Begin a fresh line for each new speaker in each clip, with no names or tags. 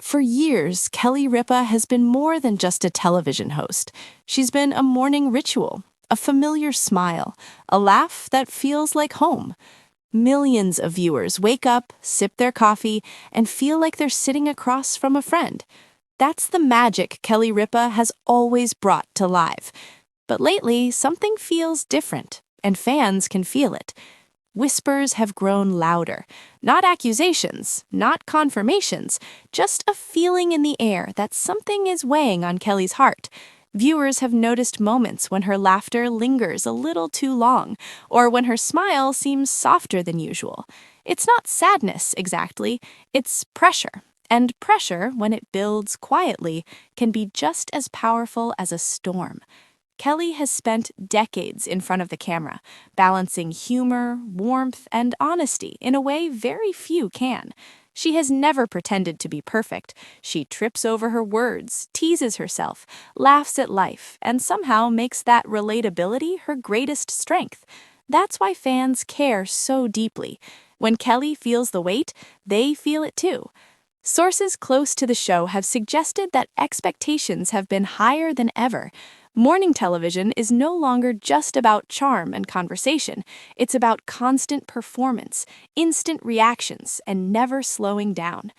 For years, Kelly Ripa has been more than just a television host. She's been a morning ritual, a familiar smile, a laugh that feels like home. Millions of viewers wake up, sip their coffee, and feel like they're sitting across from a friend. That's the magic Kelly Ripa has always brought to live. But lately, something feels different, and fans can feel it. Whispers have grown louder. Not accusations, not confirmations, just a feeling in the air that something is weighing on Kelly's heart. Viewers have noticed moments when her laughter lingers a little too long, or when her smile seems softer than usual. It's not sadness, exactly, it's pressure. And pressure, when it builds quietly, can be just as powerful as a storm. Kelly has spent decades in front of the camera, balancing humor, warmth, and honesty in a way very few can. She has never pretended to be perfect. She trips over her words, teases herself, laughs at life, and somehow makes that relatability her greatest strength. That's why fans care so deeply. When Kelly feels the weight, they feel it too. Sources close to the show have suggested that expectations have been higher than ever. Morning television is no longer just about charm and conversation. It's about constant performance, instant reactions, and never slowing down.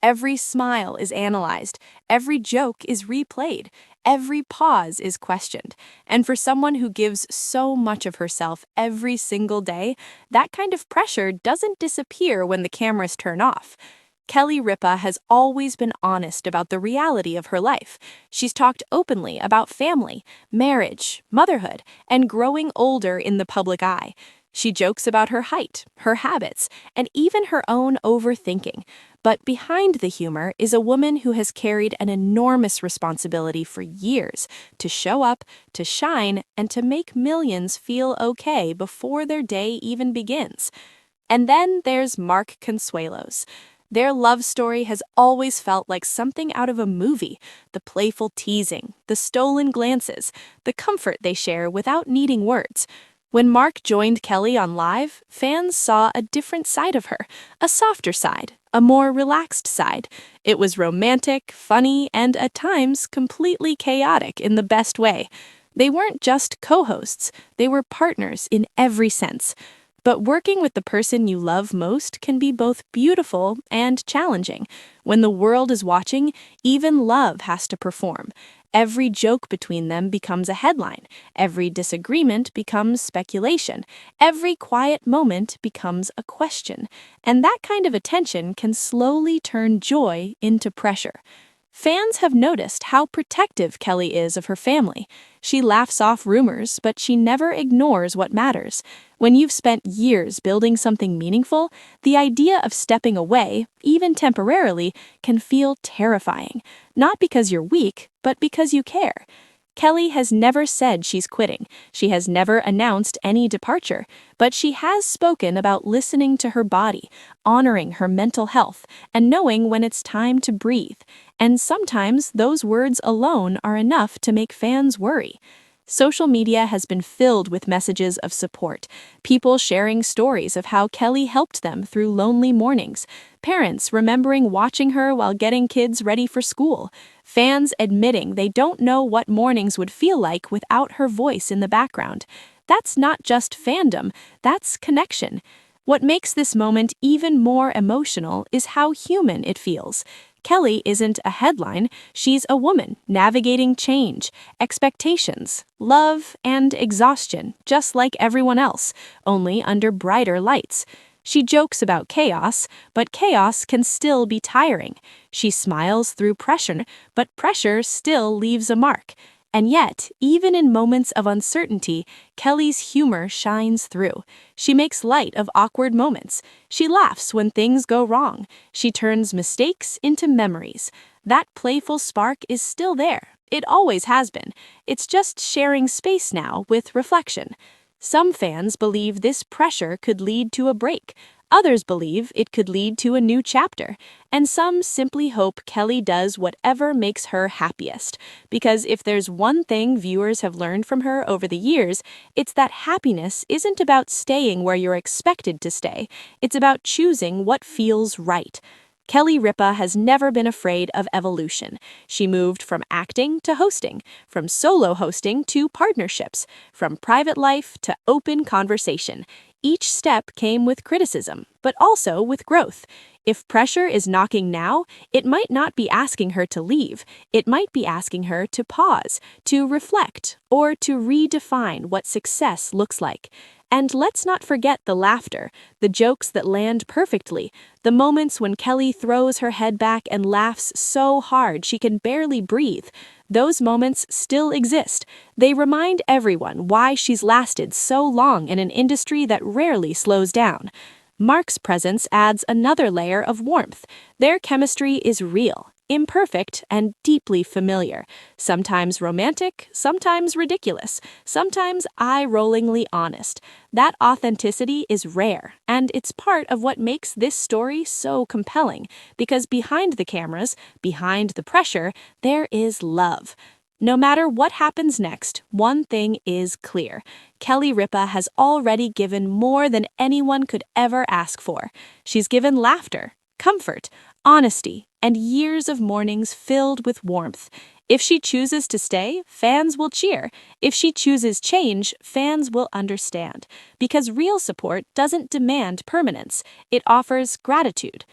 Every smile is analyzed, every joke is replayed, every pause is questioned. And for someone who gives so much of herself every single day, that kind of pressure doesn't disappear when the cameras turn off. Kelly Ripa has always been honest about the reality of her life. She's talked openly about family, marriage, motherhood, and growing older in the public eye. She jokes about her height, her habits, and even her own overthinking. But behind the humor is a woman who has carried an enormous responsibility for years to show up, to shine, and to make millions feel okay before their day even begins. And then there's Mark Consuelos. Their love story has always felt like something out of a movie. The playful teasing, the stolen glances, the comfort they share without needing words. When Mark joined Kelly on Live, fans saw a different side of her, a softer side, a more relaxed side. It was romantic, funny, and at times completely chaotic in the best way. They weren't just co-hosts, they were partners in every sense. But working with the person you love most can be both beautiful and challenging. When the world is watching, even love has to perform. Every joke between them becomes a headline. Every disagreement becomes speculation. Every quiet moment becomes a question. And that kind of attention can slowly turn joy into pressure. Fans have noticed how protective Kelly is of her family. She laughs off rumors, but she never ignores what matters. When you've spent years building something meaningful, the idea of stepping away, even temporarily, can feel terrifying. Not because you're weak, but because you care. Kelly has never said she's quitting. She has never announced any departure, but she has spoken about listening to her body, honoring her mental health, and knowing when it's time to breathe. And sometimes those words alone are enough to make fans worry. Social media has been filled with messages of support, people sharing stories of how Kelly helped them through lonely mornings, parents remembering watching her while getting kids ready for school, fans admitting they don't know what mornings would feel like without her voice in the background. That's not just fandom, that's connection. What makes this moment even more emotional is how human it feels. Kelly isn't a headline, she's a woman navigating change, expectations, love, and exhaustion, just like everyone else, only under brighter lights. She jokes about chaos, but chaos can still be tiring. She smiles through pressure, but pressure still leaves a mark. And yet, even in moments of uncertainty, Kelly's humor shines through. She makes light of awkward moments. She laughs when things go wrong. She turns mistakes into memories. That playful spark is still there. It always has been. It's just sharing space now with reflection. Some fans believe this pressure could lead to a break. Others believe it could lead to a new chapter, and some simply hope Kelly does whatever makes her happiest. Because if there's one thing viewers have learned from her over the years, it's that happiness isn't about staying where you're expected to stay. It's about choosing what feels right. Kelly Ripa has never been afraid of evolution. She moved from acting to hosting, from solo hosting to partnerships, from private life to open conversation. Each step came with criticism, but also with growth. If pressure is knocking now, it might not be asking her to leave. It might be asking her to pause, to reflect, or to redefine what success looks like. And let's not forget the laughter, the jokes that land perfectly, the moments when Kelly throws her head back and laughs so hard she can barely breathe. Those moments still exist. They remind everyone why she's lasted so long in an industry that rarely slows down. Mark's presence adds another layer of warmth. Their chemistry is real, imperfect, and deeply familiar. Sometimes romantic, sometimes ridiculous, sometimes eye-rollingly honest. That authenticity is rare, and it's part of what makes this story so compelling, because behind the cameras, behind the pressure, there is love. No matter what happens next, one thing is clear. Kelly Ripa has already given more than anyone could ever ask for. She's given laughter, comfort, honesty, and years of mornings filled with warmth. If she chooses to stay, fans will cheer. If she chooses change, fans will understand. Because real support doesn't demand permanence, it offers gratitude.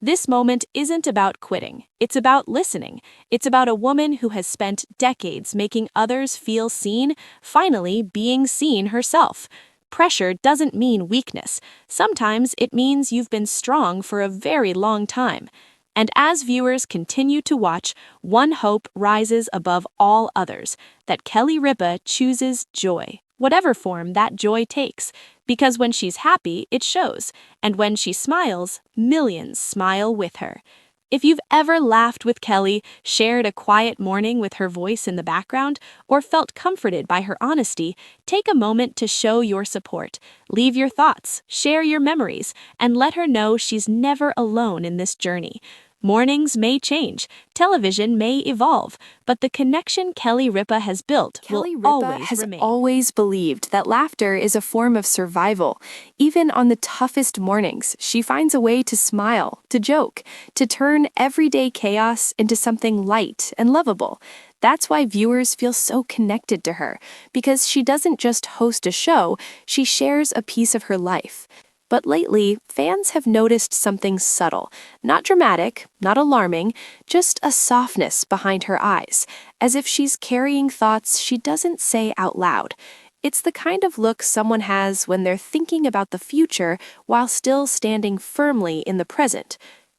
This moment isn't about quitting, it's about listening. It's about a woman who has spent decades making others feel seen, finally being seen herself. Pressure doesn't mean weakness. Sometimes it means you've been strong for a very long time. And as viewers continue to watch, one hope rises above all others, that Kelly Ripa chooses joy, whatever form that joy takes. Because when she's happy, it shows, and when she smiles, millions smile with her. If you've ever laughed with Kelly, shared a quiet morning with her voice in the background, or felt comforted by her honesty, take a moment to show your support. Leave your thoughts, share your memories, and let her know she's never alone in this journey. Mornings may change, television may evolve, but the connection Kelly Ripa has built will always remain.
Always believed that laughter is a form of survival. Even on the toughest mornings, she finds a way to smile, to joke, to turn everyday chaos into something light and lovable. That's why viewers feel so connected to her, because she doesn't just host a show, she shares a piece of her life. But lately, fans have noticed something subtle, not dramatic, not alarming, just a softness behind her eyes, as if she's carrying thoughts she doesn't say out loud. It's the kind of look someone has when they're thinking about the future while still standing firmly in the present.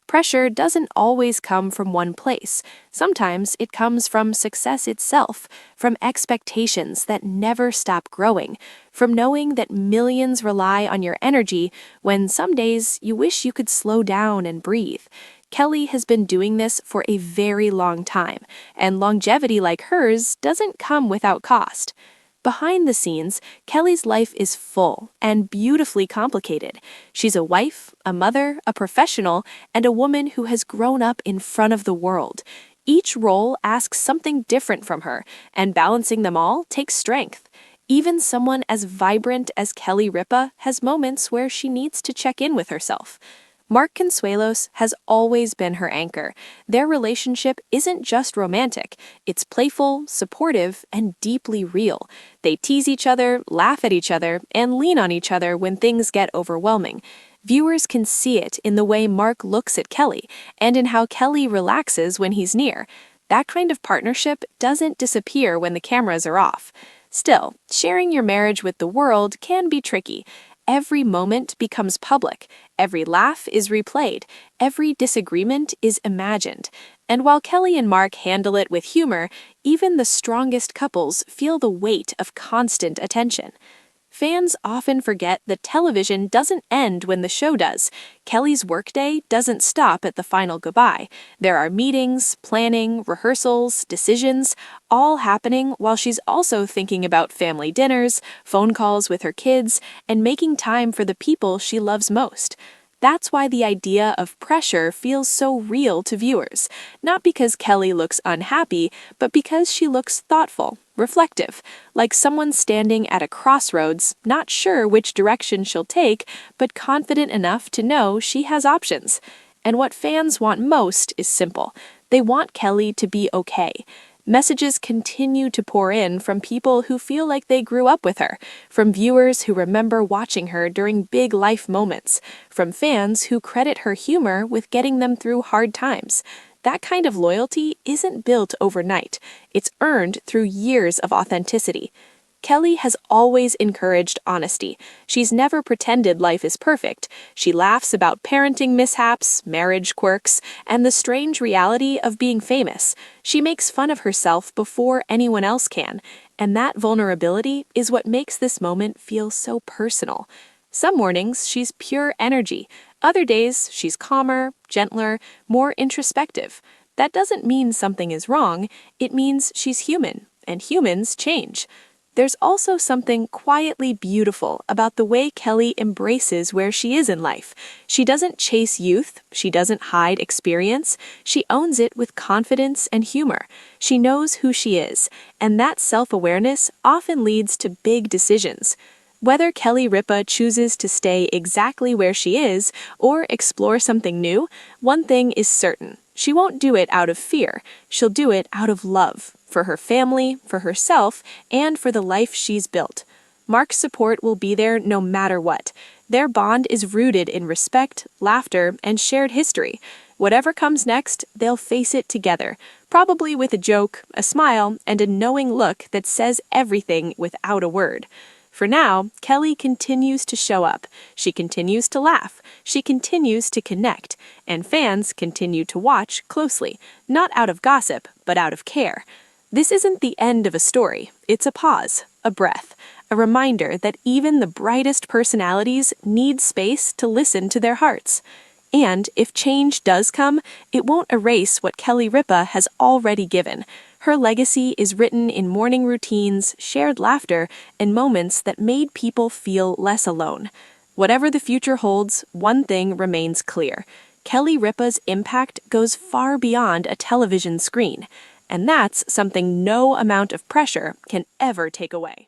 Pressure doesn't always come from one place. Sometimes it comes from success itself, from expectations that never stop growing, from knowing that millions rely on your energy when some days you wish you could slow down and breathe. Kelly has been doing this for a very long time, and longevity like hers doesn't come without cost. Behind the scenes, Kelly's life is full and beautifully complicated. She's a wife, a mother, a professional, and a woman who has grown up in front of the world. Each role asks something different from her, and balancing them all takes strength. Even someone as vibrant as Kelly Ripa has moments where she needs to check in with herself. Mark Consuelos has always been her anchor. Their relationship isn't just romantic, it's playful, supportive, and deeply real. They tease each other, laugh at each other, and lean on each other when things get overwhelming. Viewers can see it in the way Mark looks at Kelly, and in how Kelly relaxes when he's near. That kind of partnership doesn't disappear when the cameras are off. Still, sharing your marriage with the world can be tricky. Every moment becomes public, every laugh is replayed, every disagreement is imagined. And while Kelly and Mark handle it with humor, even the strongest couples feel the weight of constant attention. Fans often forget that television doesn't end when the show does. Kelly's workday doesn't stop at the final goodbye. There are meetings, planning, rehearsals, decisions, all happening while she's also thinking about family dinners, phone calls with her kids, and making time for the people she loves most. That's why the idea of pressure feels so real to viewers, not because Kelly looks unhappy, but because she looks thoughtful, reflective, like someone standing at a crossroads, not sure which direction she'll take, but confident enough to know she has options. And what fans want most is simple. They want Kelly to be okay. Messages continue to pour in from people who feel like they grew up with her, from viewers who remember watching her during big life moments, from fans who credit her humor with getting them through hard times. That kind of loyalty isn't built overnight. It's earned through years of authenticity. Kelly has always encouraged honesty. She's never pretended life is perfect. She laughs about parenting mishaps, marriage quirks, and the strange reality of being famous. She makes fun of herself before anyone else can, and that vulnerability is what makes this moment feel so personal. Some mornings, she's pure energy. Other days, she's calmer, gentler, more introspective. That doesn't mean something is wrong. It means she's human, and humans change. There's also something quietly beautiful about the way Kelly embraces where she is in life. She doesn't chase youth, she doesn't hide experience, she owns it with confidence and humor. She knows who she is, and that self-awareness often leads to big decisions. Whether Kelly Ripa chooses to stay exactly where she is or explore something new, one thing is certain. She won't do it out of fear. She'll do it out of love, for her family, for herself, and for the life she's built. Mark's support will be there no matter what. Their bond is rooted in respect, laughter, and shared history. Whatever comes next, they'll face it together, probably with a joke, a smile, and a knowing look that says everything without a word. For now, Kelly continues to show up. She continues to laugh. She continues to connect. And fans continue to watch closely, not out of gossip, but out of care. This isn't the end of a story. It's a pause, a breath, a reminder that even the brightest personalities need space to listen to their hearts. And if change does come, it won't erase what Kelly Ripa has already given. Her legacy is written in morning routines, shared laughter, and moments that made people feel less alone. Whatever the future holds, one thing remains clear. Kelly Ripa's impact goes far beyond a television screen, and that's something no amount of pressure can ever take away.